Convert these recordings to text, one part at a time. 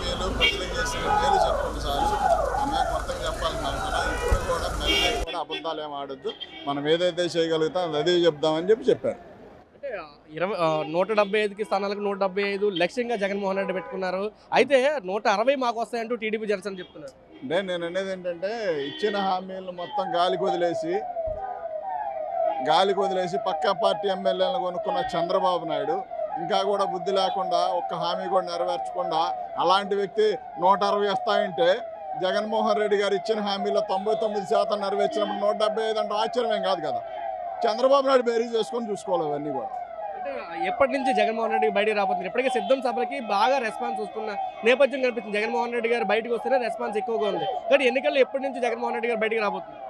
హామీలు ప్రజలకు చేసిన మేలు చెప్పండి సార్. మేము కొత్తగా చెప్పాలని అనుకున్నాం. ఇప్పుడు కూడా మళ్ళీ కూడా అబద్ధాలు ఏం ఆడొద్దు, మనం ఏదైతే చేయగలుగుతాం అదే చెప్దామని చెప్పారు. అంటే 175 స్థానాలకు 175 లక్ష్యంగా జగన్మోహన్ రెడ్డి పెట్టుకున్నారు. అయితే 160 మాకు వస్తాయంటూ టీడీపీ జనసేన చెప్తున్నారు. అంటే నేను అనేది ఏంటంటే ఇచ్చిన హామీలను మొత్తం గాలికి వదిలేసి పక్కా పార్టీ ఎమ్మెల్యేలను కొనుక్కున్న చంద్రబాబు నాయుడు ఇంకా కూడా బుద్ధి లేకుండా ఒక్క హామీ కూడా నెరవేర్చకుండా అలాంటి వ్యక్తి 160 వస్తాయంటే జగన్మోహన్ రెడ్డి గారు ఇచ్చిన హామీలో 99% నెరవేర్చినప్పుడు 175 అంటే ఆశ్చర్యమేం కాదు కదా. చంద్రబాబు నాయుడు బేరీ చేసుకొని చూసుకోవాలి అవన్నీ కూడా. అంటే ఎప్పటి నుంచి జగన్మోహన్ రెడ్డి బయటికి రాబోతున్నారు? ఇప్పటికే సిద్ధం సభలకి బాగా రెస్పాన్స్ వస్తున్న నేపథ్యం కనిపిస్తుంది. జగన్మోహన్ రెడ్డి గారు బయటకు వస్తేనే రెస్పాన్స్ ఎక్కువగా ఉంది. కానీ ఎన్నికల్లో ఎప్పటి నుంచి జగన్మోహన్ రెడ్డి గారు బయటికి రాబోతున్నారు?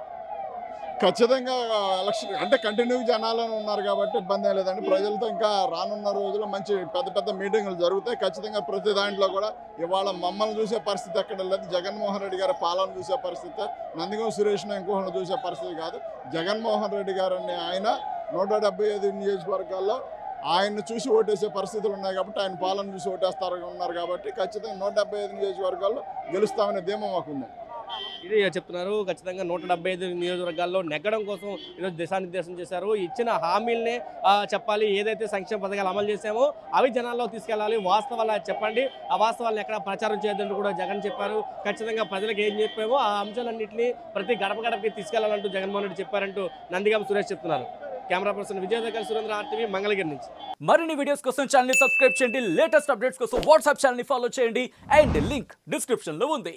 ఖచ్చితంగా ఎలక్షన్ అంటే కంటిన్యూ జనాలను ఉన్నారు కాబట్టి ఇబ్బంది ఏం లేదండి. ప్రజలతో ఇంకా రానున్న రోజుల్లో మంచి పెద్ద మీటింగులు జరుగుతాయి. ఖచ్చితంగా ప్రతి దాంట్లో కూడా ఇవాళ మమ్మల్ని చూసే పరిస్థితి ఎక్కడ లేదు. జగన్మోహన్ రెడ్డి గారి పాలన చూసే పరిస్థితి, నందిగం సురేష్ను ఇంకోహను చూసే పరిస్థితి కాదు. జగన్మోహన్ రెడ్డి గారిని ఆయన 175 నియోజకవర్గాల్లో ఆయన్ని చూసి ఓటేసే పరిస్థితులు ఉన్నాయి కాబట్టి ఆయన పాలన చూసి ఉన్నారు కాబట్టి ఖచ్చితంగా 175 నియోజకవర్గాల్లో గెలుస్తామనే ధీమా మాకుంది. ఇది చెప్తున్నారు. ఖచ్చితంగా 175 నియోజకవర్గాల్లో నెగ్గడం కోసం ఈరోజు దిశానిర్దేశం చేశారు. ఇచ్చిన హామీలనే చెప్పాలి, ఏదైతే సంక్షేమ పథకాలు అమలు చేశామో అవి జనాల్లో తీసుకెళ్ళాలి, వాస్తవాలు చెప్పండి, ఆ వాస్తవాలను ఎక్కడ ప్రచారం చేయొద్దంటూ కూడా జగన్ చెప్పారు. ఖచ్చితంగా ప్రజలకు ఏం చెప్పామో ఆ అంశాలన్నింటినీ ప్రతి గడపకి తీసుకెళ్లాలంటూ జగన్మోహన్ రెడ్డి చెప్పారంటూ నందిగామ సురేష్ చెప్తున్నారు. కెమెరా పర్సన్ విజయ్ దగ్గర సురేంద్ర, RTV, మంగళగిరి నుంచి. మరిన్ని వీడియోస్ కోసం ఛానల్ ని సబ్స్క్రైబ్ చేయండి, లేటెస్ట్ అప్డేట్స్ కోసం వాట్సాప్ ఛానల్ ని ఫాలో చేయండి అండ్ లింక్ డిస్క్రిప్షన్ లో ఉంది.